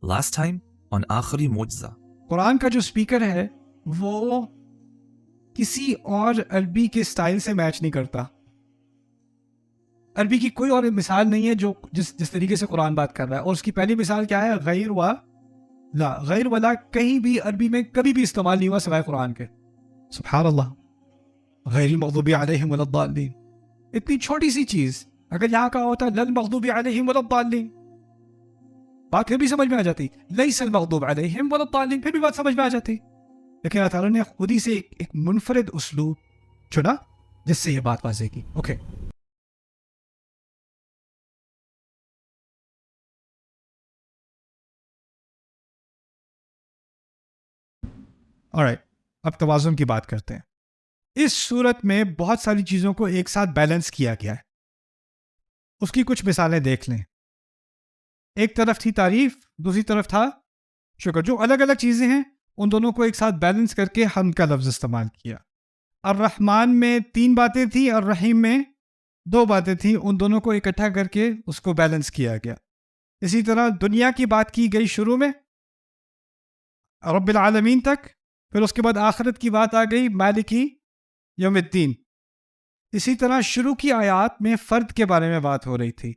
Last time on آخری معجزہ. قرآن کا جو سپیکر ہے وہ کسی اور عربی کے سٹائل سے میچ نہیں کرتا. عربی کی کوئی اور مثال نہیں ہے جو جس طریقے سے قرآن بات کر رہا ہے. اور اس کی پہلی مثال کیا ہے؟ غیر و لا. غیر ولا کہیں بھی عربی میں کبھی بھی استعمال نہیں ہوا سوائے قرآن کے. سبحان اللہ. غیر المغضوب علیہم ولا الضالین. اتنی چھوٹی سی چیز اگر یہاں کا ہوتا لل مغضوب علیہم ولا الضالین بات پھر بھی سمجھ میں آ جاتی. لیس المغضوب علیہم ولا الضالین پھر بھی بات سمجھ میں آ جاتی. لیکن اللہ تعالیٰ نے خود ہی سے ایک منفرد اسلوب چنا جس سے یہ بات واضح کی. اوکے alright, اب توازن کی بات کرتے ہیں. اس صورت میں بہت ساری چیزوں کو ایک ساتھ بیلنس کیا گیا ہے. اس کی کچھ مثالیں دیکھ لیں. ایک طرف تھی تعریف, دوسری طرف تھا شکر. جو الگ الگ چیزیں ہیں ان دونوں کو ایک ساتھ بیلنس کر کے حمد کا لفظ استعمال کیا. الرحمن میں 3 باتیں تھیں, الرحیم میں 2 باتیں تھیں, ان دونوں کو اکٹھا کر کے اس کو بیلنس کیا گیا. اسی طرح دنیا کی بات کی گئی شروع میں رب العالمین تک, پھر اس کے بعد آخرت کی بات آ گئی مالکی یوم الدین. اسی طرح شروع کی آیات میں فرد کے بارے میں بات ہو رہی تھی,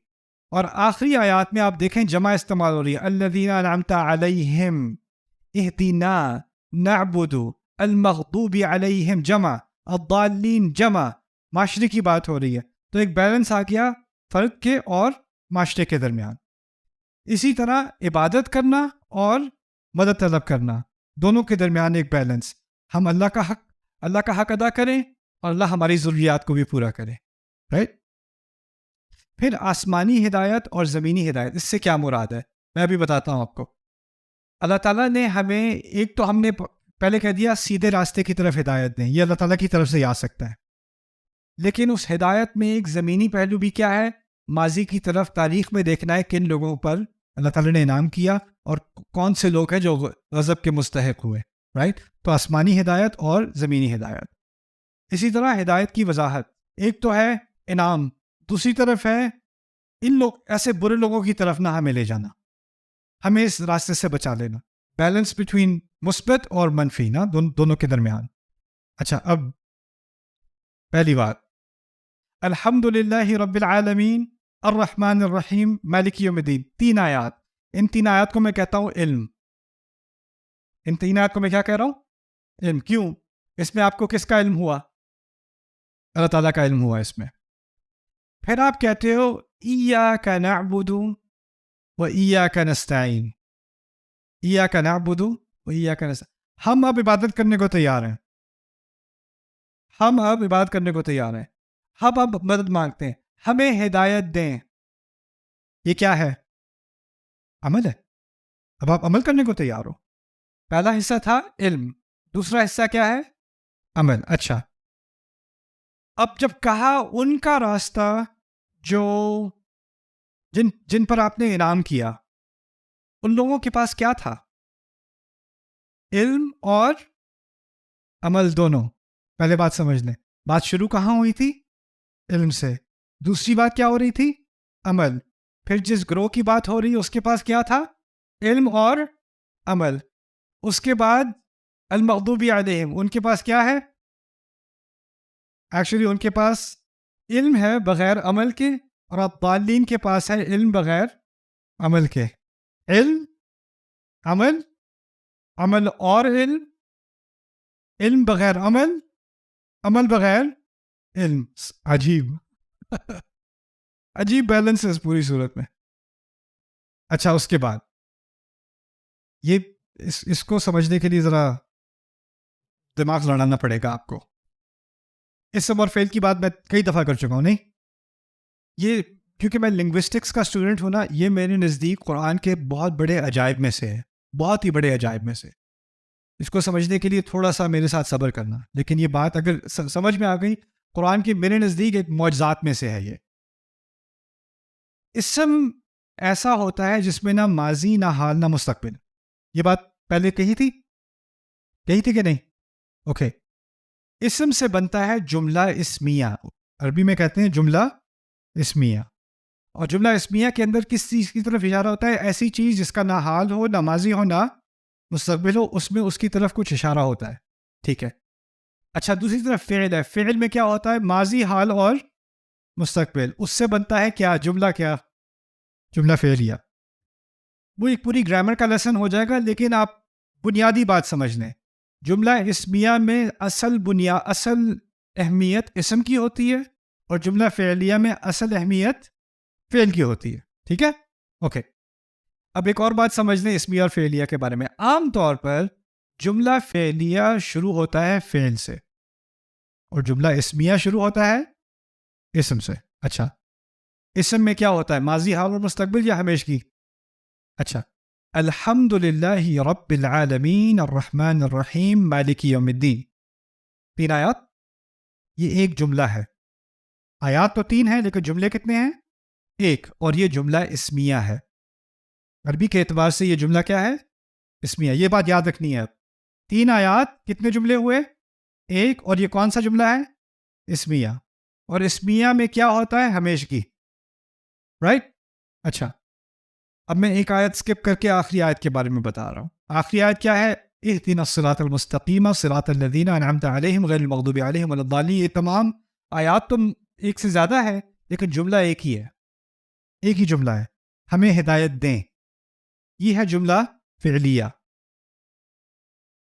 اور آخری آیات میں آپ دیکھیں جمع استعمال ہو رہی ہے. الذین انعمت علیہم اہدنا نعبد المغضوب علیہم جمع, الضالین جمع, معاشرے کی بات ہو رہی ہے. تو ایک بیلنس آ گیا فرد کے اور معاشرے کے درمیان. اسی طرح عبادت کرنا اور مدد طلب کرنا, دونوں کے درمیان ایک بیلنس. ہم اللہ کا حق ادا کریں اور اللہ ہماری ضروریات کو بھی پورا کرے. رائٹ. پھر آسمانی ہدایت اور زمینی ہدایت, اس سے کیا مراد ہے میں ابھی بتاتا ہوں آپ کو. اللہ تعالیٰ نے ہمیں ایک تو ہم نے پہلے کہہ دیا سیدھے راستے کی طرف ہدایت دیں, یہ اللہ تعالیٰ کی طرف سے ہی آ سکتا ہے. لیکن اس ہدایت میں ایک زمینی پہلو بھی کیا ہے, ماضی کی طرف تاریخ میں دیکھنا ہے کن لوگوں پر اللہ تعالیٰ نے انعام کیا اور کون سے لوگ ہیں جو غضب کے مستحق ہوئے. رائٹ. تو آسمانی ہدایت اور زمینی ہدایت. اسی طرح ہدایت کی وضاحت, ایک تو ہے انعام, دوسری طرف ہے ان لوگ ایسے برے لوگوں کی طرف نہ ہمیں لے جانا, ہمیں اس راستے سے بچا لینا. بیلنس بٹوین مثبت اور منفی نا دونوں کے درمیان. اچھا, اب پہلی بات الحمد للہ رب العالمین الرحمن الرحیم مالک یوم الدین. 3 آیات. ان 3 آیات کو میں کہتا ہوں علم. ان 3 آیات کو میں کیا کہہ رہا ہوں؟ علم. کیوں؟ اس میں آپ کو کس کا علم ہوا؟ اللہ تعالیٰ کا علم ہوا اس میں. پھر آپ کہتے ہو ایاک نعبد و ایاک نستعین. ایاک نعبد و ایاک نستعین. ہم اب عبادت کرنے کو تیار ہیں, ہم اب عبادت کرنے کو تیار ہیں, ہم اب مدد مانگتے ہیں, ہمیں ہدایت دیں. یہ کیا ہے؟ عمل ہے. اب آپ عمل کرنے کو تیار ہو. پہلا حصہ تھا علم, دوسرا حصہ کیا ہے؟ عمل. اچھا, اب جب کہا ان کا راستہ جو جن پر آپ نے انعام کیا, ان لوگوں کے پاس کیا تھا؟ علم اور عمل دونوں. پہلے بات سمجھ لیں, بات شروع کہاں ہوئی تھی؟ علم سے. دوسری بات کیا ہو رہی تھی؟ عمل. پھر جس گروہ کی بات ہو رہی ہے اس کے پاس کیا تھا؟ علم اور عمل. اس کے بعد المغضوب علیہم, ان کے پاس کیا ہے؟ ایکچولی ان کے پاس علم ہے بغیر عمل کے, اور الضالین کے پاس ہے علم بغیر عمل کے. علم, عمل, عمل اور علم, علم بغیر عمل, عمل بغیر علم. عجیب عجیب بیلنس ہے اس پوری صورت میں. اچھا, اس کے بعد یہ اس کو سمجھنے کے لیے ذرا دماغ لڑانا پڑے گا آپ کو. اسم اور فعل کی بات میں کئی دفعہ کر چکا ہوں. نہیں, یہ کیونکہ میں لنگوسٹکس کا اسٹوڈنٹ ہوں نا, یہ میرے نزدیک قرآن کے بہت بڑے عجائب میں سے ہے, بہت ہی بڑے عجائب میں سے. اس کو سمجھنے کے لیے تھوڑا سا میرے ساتھ صبر کرنا. لیکن یہ بات اگر سمجھ میں آ گئی, قرآن کی میرے نزدیک ایک معجزات میں سے ہے. یہ اسم ایسا ہوتا ہے جس میں نہ ماضی نہ حال نہ مستقبل. یہ بات پہلے کہی تھی کہ نہیں؟ اوکے. اسم سے بنتا ہے جملہ اسمیہ, عربی میں کہتے ہیں جملہ اسمیہ. اور جملہ اسمیہ کے اندر کس چیز کی طرف اشارہ ہوتا ہے؟ ایسی چیز جس کا نہ حال ہو، نہ ماضی ہو، نہ مستقبل ہو، اس میں اس کی طرف کچھ اشارہ ہوتا ہے. ٹھیک ہے. اچھا، دوسری طرف فعل ہے. فعل میں کیا ہوتا ہے؟ ماضی، حال اور مستقبل. اس سے بنتا ہے کیا؟ جملہ. کیا؟ جملہ فعلیہ. وہ ایک پوری گرامر کا لیسن ہو جائے گا، لیکن آپ بنیادی بات سمجھ لیں. جملہ اسمیہ میں اصل اہمیت اسم کی ہوتی ہے، اور جملہ فعلیہ میں اصل اہمیت فعل کی ہوتی ہے. ٹھیک ہے؟ اوکے. اب ایک اور بات سمجھ لیں اسمیہ اور فعلیہ کے بارے میں. عام طور پر جملہ فعلیہ شروع ہوتا ہے فعل سے، اور جملہ اسمیہ شروع ہوتا ہے اسم سے. اچھا، اسم میں کیا ہوتا ہے؟ ماضی، حال اور مستقبل، یا ہمیشگی؟ اچھا، الحمد للہ رب العالمین الرحمن الرحیم مالک یوم الدین. 3 آیات. یہ ایک جملہ ہے. آیات تو 3 ہیں، لیکن جملے کتنے ہیں؟ 1. اور یہ جملہ اسمیہ ہے. عربی کے اعتبار سے یہ جملہ کیا ہے؟ اسمیہ. یہ بات یاد رکھنی ہے. اب 3 آیات، کتنے جملے ہوئے؟ 1. اور یہ کون سا جملہ ہے؟ اسمیہ. اور اسمیہ میں کیا ہوتا ہے؟ ہمیشگی. رائٹ؟ اچھا، اب میں ایک آیت سکپ کر کے آخری آیت کے بارے میں بتا رہا ہوں. آخری آیت کیا ہے؟ اهدنا الصراط المستقیم صراط الذین انعمت علیہم غیر المغضوب علیہم ولا الضالین. یہ تمام آیات تو ایک سے زیادہ ہے، لیکن جملہ ایک ہی ہے. ایک ہی جملہ ہے، ہمیں ہدایت دیں. یہ ہے جملہ فعلیہ.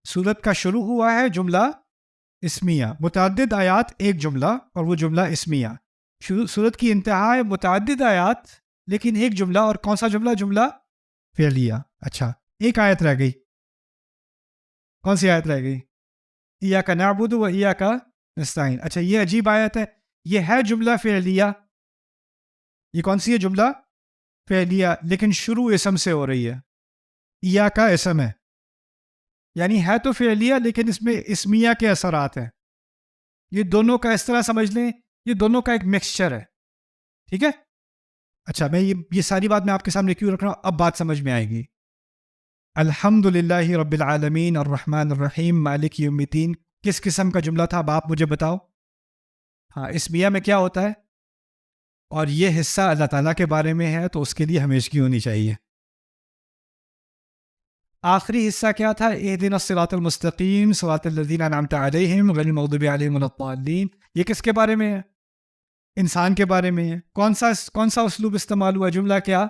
سورت کا شروع ہوا ہے جملہ اسمیہ. متعدد آیات ایک جملہ، اور وہ جملہ اسمیہ. سورت کی انتہا ہے متعدد آیات لیکن ایک جملہ، اور کون سا جملہ؟ جملہ فعلیہ. اچھا، ایک آیت رہ گئی. کون سی آیت رہ گئی؟ ایاک نعبد و ایاک نستعین. اچھا، یہ عجیب آیت ہے. یہ ہے جملہ فعلیہ. یہ کون سی ہے؟ جملہ فعلیہ، لیکن شروع اسم سے ہو رہی ہے. ایاک اسم ہے، یعنی ہے تو فعلیہ لیکن اس میں اسمیہ کے اثرات ہیں. یہ دونوں کا اس طرح سمجھ لیں، یہ دونوں کا ایک مکسچر ہے. ٹھیک ہے؟ اچھا، میں یہ ساری بات میں آپ کے سامنے کیوں رکھ رہا ہوں؟ اب بات سمجھ میں آئے گی. الحمد للہ رب العالمین الرحمن الرحیم مالک یوم الدین کس قسم کا جملہ تھا؟ اب آپ مجھے بتاؤ. ہاں، اسمیہ میں کیا ہوتا ہے؟ اور یہ حصہ اللہ تعالیٰ کے بارے میں ہے، تو اس کے لیے ہمیشگی ہونی چاہیے. آخری حصہ کیا تھا؟ اہدنا الصراط المستقیم صراط الذین انعمت علیہم غیر المغضوب علیہم ولا الضالین. یہ کس کے بارے میں ہے؟ انسان کے بارے میں ہے. کون سا اسلوب استعمال ہوا؟ جملہ کیا؟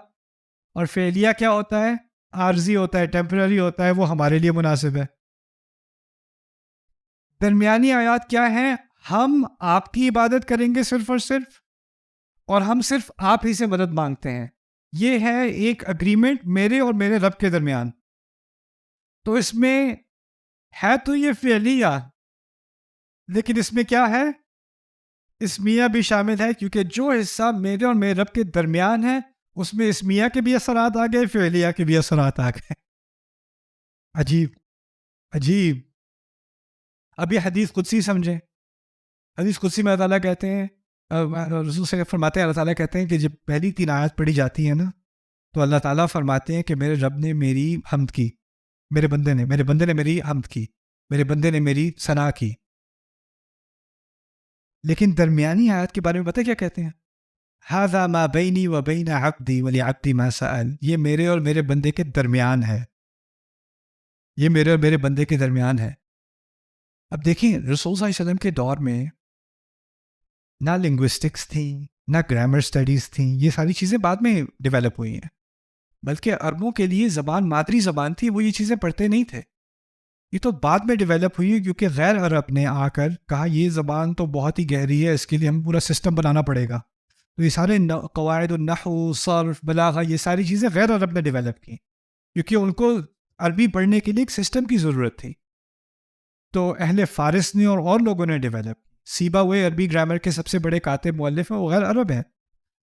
اور فعلیہ کیا ہوتا ہے؟ عارضی ہوتا ہے، ٹیمپرری ہوتا ہے، وہ ہمارے لیے مناسب ہے. درمیانی آیات کیا ہیں؟ ہم آپ کی عبادت کریں گے صرف اور صرف، اور ہم صرف آپ ہی سے مدد مانگتے ہیں. یہ ہے ایک اگریمنٹ میرے اور میرے رب کے درمیان. تو اس میں ہے تو یہ فعلیہ، لیکن اس میں کیا ہے؟ اسمیہ بھی شامل ہے، کیونکہ جو حصہ میرے اور میرے رب کے درمیان ہے اس میں اسمیہ کے بھی اثرات آ گئے، فعلیہ کے بھی اثرات آ گئے. عجیب عجیب. اب یہ حدیث قدسی سمجھیں. حدیث قدسی میں اللہ تعالیٰ کہتے ہیں، رسول سے فرماتے ہیں، اللہ تعالیٰ کہتے ہیں کہ جب پہلی 3 آیات پڑھی جاتی ہیں نا، تو اللہ تعالیٰ فرماتے ہیں کہ میرے رب نے میری حمد کی، میرے بندے نے میری حمد کی، میرے بندے نے میری ثنا کی. لیکن درمیانی آیات کے بارے میں پتہ کیا کہتے ہیں؟ ھذا ما بینی و بین عبدی ولعبدی ما سأل. یہ میرے اور میرے بندے کے درمیان ہے. یہ میرے اور میرے بندے کے درمیان ہے. اب دیکھیں، رسول صلی اللہ علیہ وسلم کے دور میں نہ لنگوسٹکس تھیں، نہ گرامر سٹڈیز تھیں. یہ ساری چیزیں بعد میں ڈیولپ ہوئی ہیں. بلکہ عربوں کے لیے زبان مادری زبان تھی، وہ یہ چیزیں پڑھتے نہیں تھے. یہ تو بعد میں ڈیولپ ہوئی ہے، کیونکہ غیر عرب نے آ کر کہا یہ زبان تو بہت ہی گہری ہے، اس کے لیے ہم پورا سسٹم بنانا پڑے گا. تو یہ سارے قواعد النحو، صرف، بلاغہ، یہ ساری چیزیں غیر عرب نے ڈیولپ کی، کیونکہ ان کو عربی پڑھنے کے لیے ایک سسٹم کی ضرورت تھی. تو اہل فارس نے اور لوگوں نے ڈیولپ. سیباوے عربی گرامر کے سب سے بڑے کاتب مؤلف ہیں، وہ غیر عرب ہیں.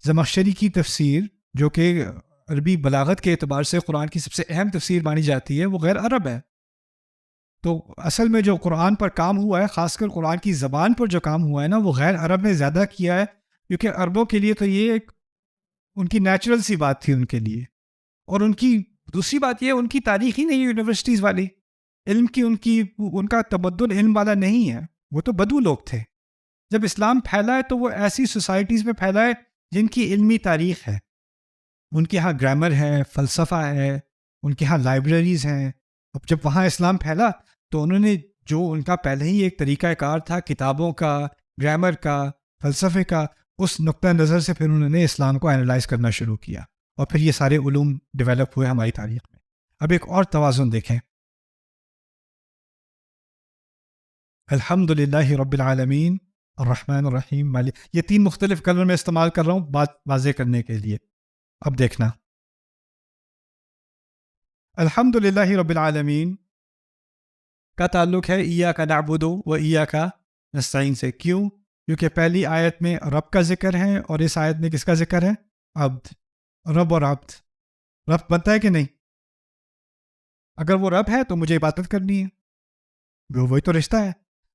زمخشری کی تفسیر، جو کہ عربی بلاغت کے اعتبار سے قرآن کی سب سے اہم تفسیر مانی جاتی ہے، وہ غیر عرب ہے. تو اصل میں جو قرآن پر کام ہوا ہے، خاص کر قرآن کی زبان پر جو کام ہوا ہے نا، وہ غیر عرب نے زیادہ کیا ہے، کیونکہ عربوں کے لیے تو یہ ایک ان کی نیچرل سی بات تھی ان کے لیے. اور ان کی دوسری بات یہ، ان کی تاریخ ہی نہیں ہے یونیورسٹیز والی، علم کی ان کا تمدن علم والا نہیں ہے. وہ تو بدو لوگ تھے. جب اسلام پھیلا ہے تو وہ ایسی سوسائٹیز میں پھیلا ہے جن کی علمی تاریخ ہے. ان کے ہاں گرامر ہے، فلسفہ ہے، ان کے ہاں لائبریریز ہیں. اب جب وہاں اسلام پھیلا تو انہوں نے جو ان کا پہلے ہی ایک طریقہ کار تھا کتابوں کا، گرامر کا، فلسفے کا، اس نقطہ نظر سے پھر انہوں نے اسلام کو انالائز کرنا شروع کیا اور پھر یہ سارے علوم ڈیولپ ہوئے ہماری تاریخ میں. اب ایک اور توازن دیکھیں. الحمد للہ رب العالمین الرحمن الرحیم مالک، یہ 3 مختلف کلر میں استعمال کر رہا ہوں بات واضح کرنے کے لیے. اب دیکھنا، الحمد للہ رب العالمین کا تعلق ہے ایاک نعبد و ایاک نستعین سے. کیوں؟ کیونکہ پہلی آیت میں رب کا ذکر ہے اور اس آیت میں کس کا ذکر ہے؟ عبد. رب اور عبد، رب بنتا ہے کہ نہیں؟ اگر وہ رب ہے تو مجھے عبادت کرنی ہے، وہی تو رشتہ ہے.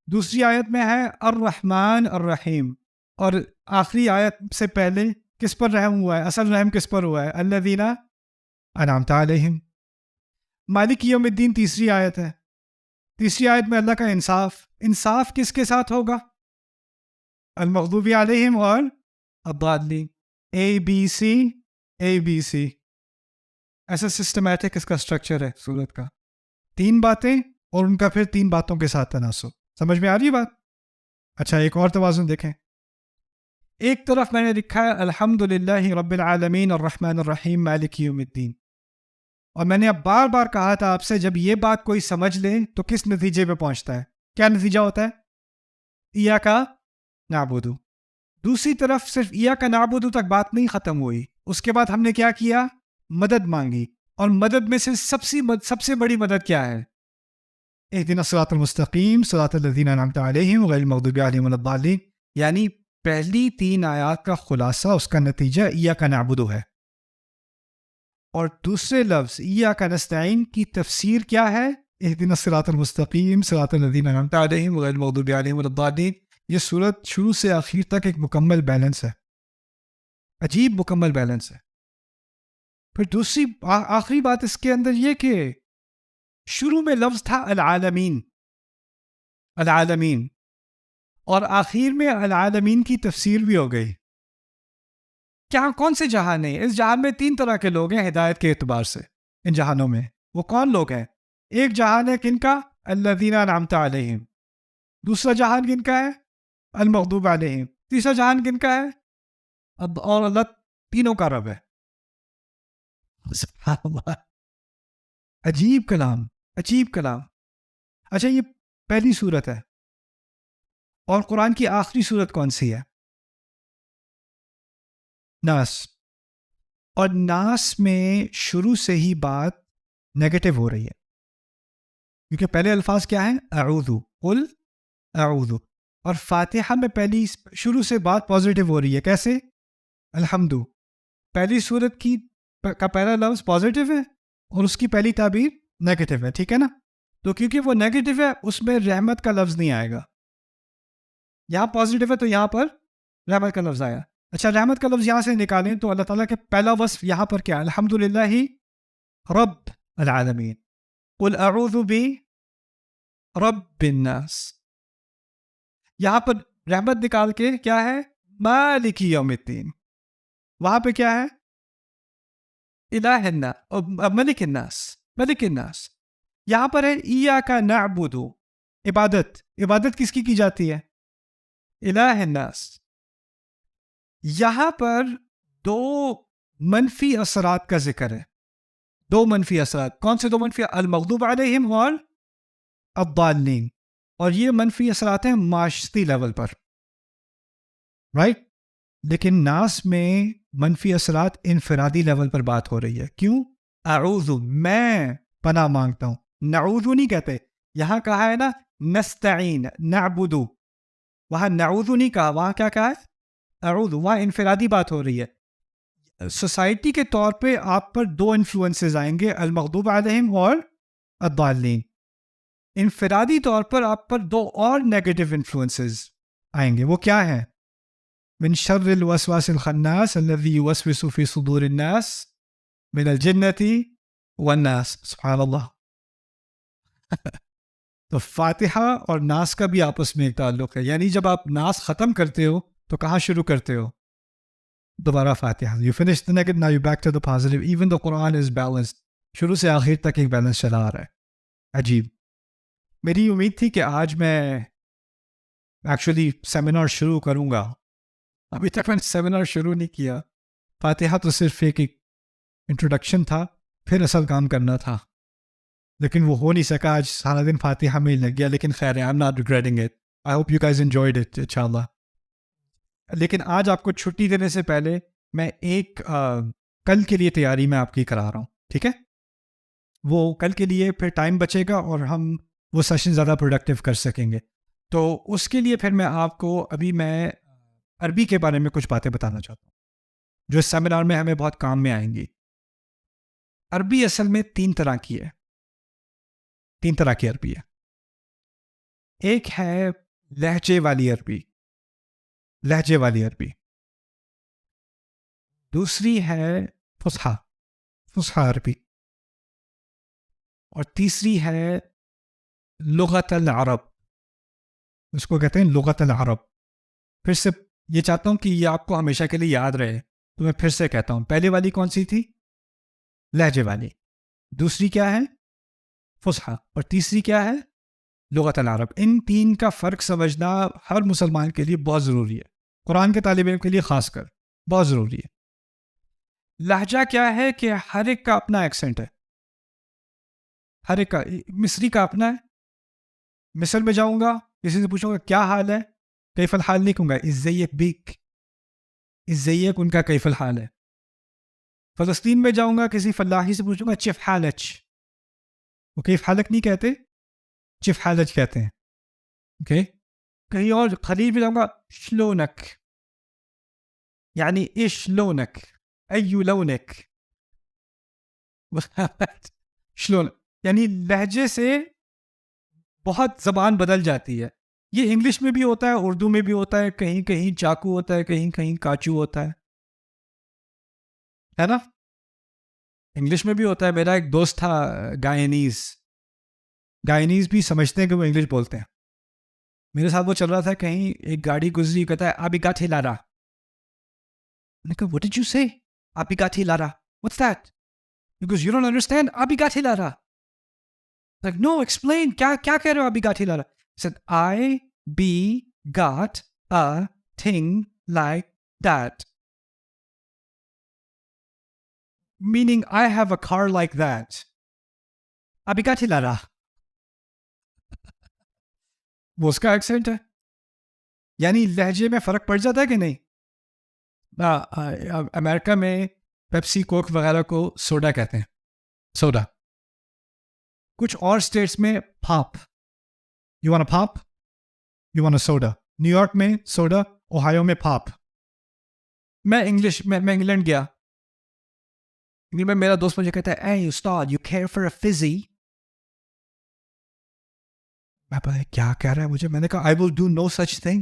دوسری آیت میں ہے الرحمن الرحیم، اور آخری آیت سے پہلے کس پر رحم ہوا ہے؟ اصل رحم کس پر ہوا ہے؟ الذین انعمت علیہم. مالک یوم الدین تیسری آیت ہے. تیسری آیت میں اللہ کا انصاف کس کے ساتھ ہوگا؟ المغضوب علیہم اور الضالین. ABC. ایسا سسٹمیٹک اس کا اسٹرکچر ہے سورت کا. 3 باتیں اور ان کا پھر 3 باتوں کے ساتھ تناسب. سمجھ میں آ رہی بات؟ اچھا، ایک اور توازن دیکھیں. ایک طرف میں نے لکھا ہے الحمد للہ رب العالمین الرحمن الرحیم مالک یوم الدین، اور میں نے اب بار بار کہا تھا آپ سے جب یہ بات کوئی سمجھ لے تو کس نتیجے پہ پہنچتا ہے؟ کیا نتیجہ ہوتا ہے؟ ایاک نعبد. دوسری طرف صرف ایاک نعبد تک بات نہیں ختم ہوئی، اس کے بعد ہم نے کیا کیا؟ مدد مانگی. اور مدد میں سے سب سے بڑی مدد کیا ہے؟ اہدنا الصراط المستقیم صراط الذین انعمت علیہم غیر المغضوب علیہم ولا الضالین. یعنی پہلی 3 آیات کا خلاصہ، اس کا نتیجہ ایاک نعبد ہے. اور دوسرے لفظ ایاک نستعین کی تفسیر کیا ہے؟ اہدنا الصراط المستقیم صراط الذین انعمت علیہم غیر المغضوب علیہم ولا الضالین. یہ صورت شروع سے آخر تک ایک مکمل بیلنس ہے، عجیب مکمل بیلنس ہے. پھر دوسری آخری بات اس کے اندر یہ کہ شروع میں لفظ تھا العالمین، اور آخر میں العالمین کی تفسیر بھی ہو گئی. کیا کون سے جہان ہیں؟ اس جہان میں 3 طرح کے لوگ ہیں ہدایت کے اعتبار سے. ان جہانوں میں وہ کون لوگ ہیں؟ ایک جہان ہے کن کا؟ الذین انعمت علیہم. دوسرا جہان کن کا ہے؟ المغضوب علیہم. تیسرا جہان کن کا ہے؟ اور اللہ تینوں کا رب ہے. سبحان اللہ، عجیب کلام. اچھا، یہ پہلی صورت ہے، اور قرآن کی آخری صورت کون سی ہے؟ ناس. اور ناس میں شروع سے ہی بات نیگیٹو ہو رہی ہے، کیونکہ پہلے الفاظ کیا ہیں؟ اعوذ، قل اعوذ. اور فاتحہ میں پہلی شروع سے بات پازیٹیو ہو رہی ہے. کیسے؟ الحمد. پہلی صورت کا پہلا لفظ پازیٹیو ہے اور اس کی پہلی تعبیر نیگیٹو ہے، ٹھیک ہے نا؟ تو کیونکہ وہ نیگیٹو ہے اس میں رحمت کا لفظ نہیں آئے گا. یہاں پازیٹیو ہے تو یہاں پر رحمت کا لفظ آیا. اچھا، رحمت کا لفظ یہاں سے نکالیں تو اللہ تعالیٰ کے پہلا وصف یہاں پر کیا؟ الحمد للہ رب العالمین. قل اعوذ برب الناس. یہاں پر رحمت نکال کے کیا ہے؟ مالک یوم الدین. وہاں پہ کیا ہے؟ الہ الناس، ملک الناس. یہاں پر ہے ایاک نعبد، عبادت کس کی جاتی ہے؟ الہ الناس. یہاں پر 2 منفی اثرات کا ذکر ہے. 2 منفی اثرات. کون سے 2 منفی؟ المغضوب علیہم اور الضالین. اور یہ منفی اثرات ہیں معاشرتی لیول پر، رائٹ؟ لیکن ناس میں منفی اثرات انفرادی لیول پر بات ہو رہی ہے. کیوں؟ اعوذ، میں پناہ مانگتا ہوں. نعوذ نہیں کہتے. یہاں کہا ہے نا نستعین، نعبد. وہاں نعوذ نہیں کہا، وہاں کیا کہا ہے؟ اعوذ. وہاں انفرادی بات ہو رہی ہے. سوسائٹی کے طور پہ آپ پر 2 انفلوئنسز آئیں گے، المغضوب علیہم اور الضالین. انفرادی طور پر آپ پر 2 اور نیگیٹو انفلوئنسز آئیں گے. وہ کیا ہیں؟ من شر الوسواس الخناس الذي يوسوس في صدور الناس من الجنة والناس. سبحان اللہ. تو فاتحہ اور ناس کا بھی آپس میں ایک تعلق ہے. یعنی جب آپ ناس ختم کرتے ہو تو کہاں شروع کرتے ہو؟ دوبارہ فاتحہ. You finish the negative, now you're back to the positive. Even the Quran is balanced. شروع سے آخر تک ایک بیلنس چلا آ رہا ہے. عجیب. میری امید تھی کہ آج میں ایکچولی سیمینار شروع کروں گا. ابھی تک میں نے سیمینار شروع نہیں کیا. فاتحہ تو صرف ایک انٹروڈکشن تھا, پھر اصل کام کرنا تھا, لیکن وہ ہو نہیں سکا. آج سارا دن فاتحہ میں ہی لگ گیا, لیکن خیر ہے, I'm not regretting it. I hope you guys enjoyed it, انشاءاللہ. لیکن آج آپ کو چھٹی دینے سے پہلے میں ایک کل کے لیے تیاری میں آپ کی کرا رہا ہوں, ٹھیک ہے؟ وہ کل کے لیے پھر ٹائم بچے گا اور ہم وہ سیشن زیادہ پروڈکٹیو کر سکیں گے. تو اس کے لیے پھر میں آپ کو ابھی میں عربی کے بارے میں کچھ باتیں بتانا چاہتا ہوں جو اس سیمینار میں ہمیں بہت کام میں آئیں گی. عربی اصل میں 3 طرح کی ہے. 3 طرح کی عربی ہے. ایک ہے لہجے والی عربی, لہجے والی عربی. دوسری ہے فصحیٰ, فصحیٰ عربی. اور تیسری ہے لغت العرب, اس کو کہتے ہیں لغت العرب. پھر سے یہ چاہتا ہوں کہ یہ آپ کو ہمیشہ کے لیے یاد رہے, تو میں پھر سے کہتا ہوں. پہلے والی کون سی تھی؟ لہجے والی. دوسری کیا ہے؟ فصحیٰ. اور تیسری کیا ہے؟ لغت العرب. ان 3 کا فرق سمجھنا ہر مسلمان کے لیے بہت ضروری ہے, قرآن کے طالب علم کے لیے خاص کر بہت ضروری ہے. لہجہ کیا ہے کہ ہر ایک کا اپنا ایکسنٹ ہے, ہر ایک کا. مصری کا اپنا ہے. مصر میں جاؤں گا, کسی سے پوچھوں گا کیا حال ہے, کیف الحال نہیں کہوں گا, ازیک بیک, ازیک ان کا کیف الحال ہے. فلسطین میں جاؤں گا, کسی فلاحی سے پوچھوں گا چف حالچ, وہ کیف حالک نہیں کہتے, چف حالچ کہتے ہیں. اوکے. کہیں اور خلیج میں جاؤں گا شلونک, یعنی اش لونک, ایو لونک, شلون, یعنی لہجے سے بہت زبان بدل جاتی ہے. یہ انگلش میں بھی ہوتا ہے, اردو میں بھی ہوتا ہے, کہیں کہیں چاقو ہوتا ہے, کہیں کہیں کاچو ہوتا ہے نا. انگلش میں بھی ہوتا ہے. میرا ایک دوست تھا گائنیز, گائنیز بھی سمجھتے ہیں کہ وہ انگلش بولتے ہیں. میرے ساتھ وہ چل رہا تھا, کہیں ایک گاڑی گزری, کہتا ہے آبیگاٹھی لارا. میں نے کہا what did you say? آبیگاٹھی Lara, what's that? Because you don't understand آبیگاٹھی Lara. Like no, explain, کیا کہہ رہے ہو آبیگاٹھی لارا? He said I be got a thing like that, meaning I have a car like that. آبیگاٹھی لارا. وہ اس کا accent ہے. یعنی لہجے میں فرق پڑ جاتا ہے کہ نہیں. امریکہ میں پیپسی کوک وغیرہ کو سوڈا کہتے ہیں, سوڈا. کچھ اور اسٹیٹس میں pop, you want a pop, you want a soda. New York میں سوڈا, اوہایو میں پاپ. میں انگلینڈ گیا, میں میرا دوست مجھے کہتا ہے اے استاد you care for a fuzzy. میں پتہ کیا کہہ رہا ہے مجھے. میں نے کہا I will do no such thing.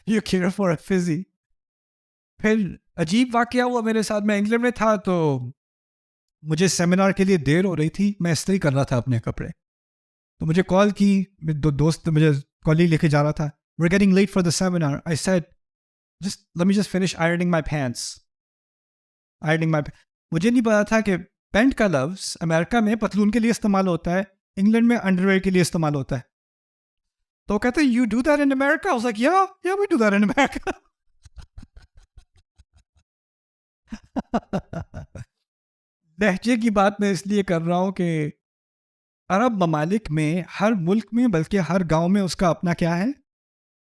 You care for a fizzy. پھر عجیب واقعہ ہوا میرے ساتھ. میں انگلینڈ میں تھا تو مجھے سیمینار کے لیے دیر ہو رہی تھی, میں استری کر رہا تھا اپنے کپڑے. تو مجھے کال کی, دو دوست مجھے کالی لے کے جا رہا تھا. We're getting late for the seminar. I said let me just finish ironing my pants. مجھے نہیں پتا تھا کہ پینٹ کا لفظ امریکہ میں پتلون کے لیے استعمال ہوتا ہے, انگلینڈ میں انڈر ویئر کے لیے استعمال ہوتا ہے. تو کہتے ہیں you do that in America? I was like yeah we do that in America. لہجے کی بات میں اس لیے کر رہا ہوں کہ عرب ممالک میں ہر ملک میں بلکہ ہر گاؤں میں اس کا اپنا کیا ہے,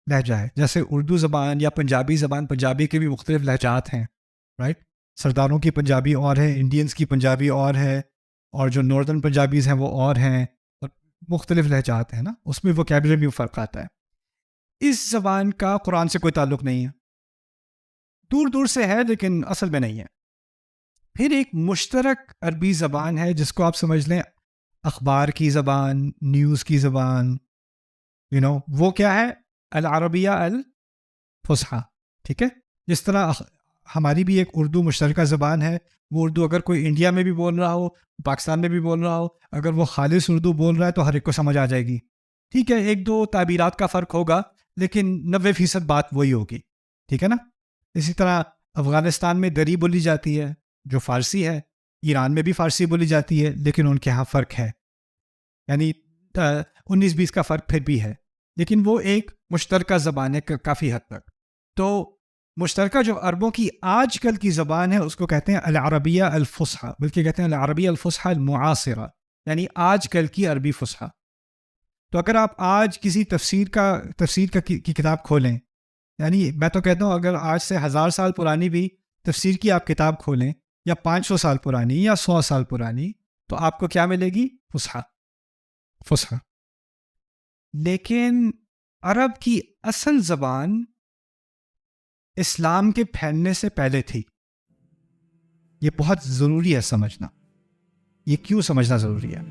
لہجہ ہے. جیسے اردو زبان یا پنجابی زبان, پنجابی کے بھی مختلف لہجات ہیں, رائٹ. سرداروں کی پنجابی اور ہے, انڈینز کی پنجابی اور ہے, اور جو ناردرن پنجابیز ہیں وہ اور ہیں, اور مختلف لہجات ہیں نا, اس میں ووکیبلری میں فرق آتا ہے. اس زبان کا قرآن سے کوئی تعلق نہیں ہے, دور دور سے ہے لیکن اصل میں نہیں ہے. پھر ایک مشترک عربی زبان ہے جس کو آپ سمجھ لیں اخبار کی زبان, نیوز کی زبان, وہ کیا ہے, العربیہ الفصحیٰ. ٹھیک ہے. جس طرح ہماری بھی ایک اردو مشترکہ زبان ہے, وہ اردو اگر کوئی انڈیا میں بھی بول رہا ہو, پاکستان میں بھی بول رہا ہو, اگر وہ خالص اردو بول رہا ہے تو ہر ایک کو سمجھ آ جائے گی. ٹھیک ہے, 1-2 تعبیرات کا فرق ہوگا لیکن 90% بات وہی ہوگی. ٹھیک ہے نا. اسی طرح افغانستان میں دری بولی جاتی ہے جو فارسی ہے، ایران میں بھی فارسی بولی جاتی ہے لیکن ان کے ہاں فرق ہے، یعنی 19-20 کا فرق پھر بھی ہے، لیکن وہ ایک مشترکہ زبان ہے کافی حد تک. تو مشترکہ جو عربوں کی آج کل کی زبان ہے اس کو کہتے ہیں العربیہ الفصحی، بلکہ کہتے ہیں العربیہ الفصحی المعاصرہ، یعنی آج کل کی عربی فصحی. تو اگر آپ آج کسی تفسیر کی کتاب کھولیں، یعنی میں تو کہتا ہوں اگر آج سے 1000 سال پرانی بھی تفسیر کی آپ کتاب کھولیں، یا 500 سال پرانی یا 100 سال پرانی، تو آپ کو کیا ملے گی؟ فصحی. لیکن عرب کی اصل زبان اسلام کے پھیلنے سے پہلے تھی. یہ بہت ضروری ہے سمجھنا. یہ کیوں سمجھنا ضروری ہے؟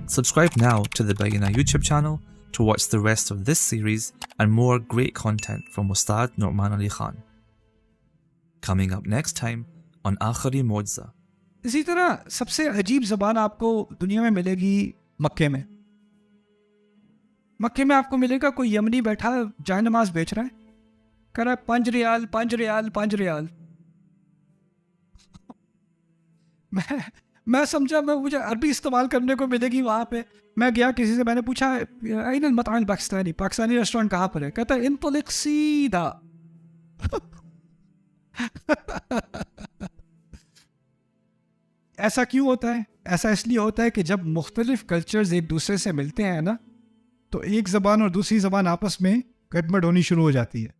Subscribe now to the Bayyinah YouTube channel to watch the rest of this series and more great content from Ustad Nu'man Ali Khan. Coming up next time on Akhari Mu'jiza. اسی طرح سب سے عجیب زبان آپ کو دنیا میں ملے گی مکے میں. مکے میں آپ کو ملے گا کوئی یمنی بیٹھا جائے نماز بیچ رہا ہے، کہہ رہا ہے 5 ریال 5 ریال 5 ریال. میں سمجھا مجھے عربی استعمال کرنے کو ملے گی وہاں پہ. میں گیا کسی سے، میں نے پوچھا این المطعم الپاکستانی، پاکستانی ریسٹورینٹ کہاں پر ہے؟ کہتا ہے انطلق سیدھا. ایسا کیوں ہوتا ہے؟ ایسا اس لیے ہوتا ہے کہ جب مختلف کلچرز ایک دوسرے سے ملتے ہیں نا، تو ایک زبان اور دوسری زبان آپس میں گڑبڑ ہونی شروع ہو جاتی ہے.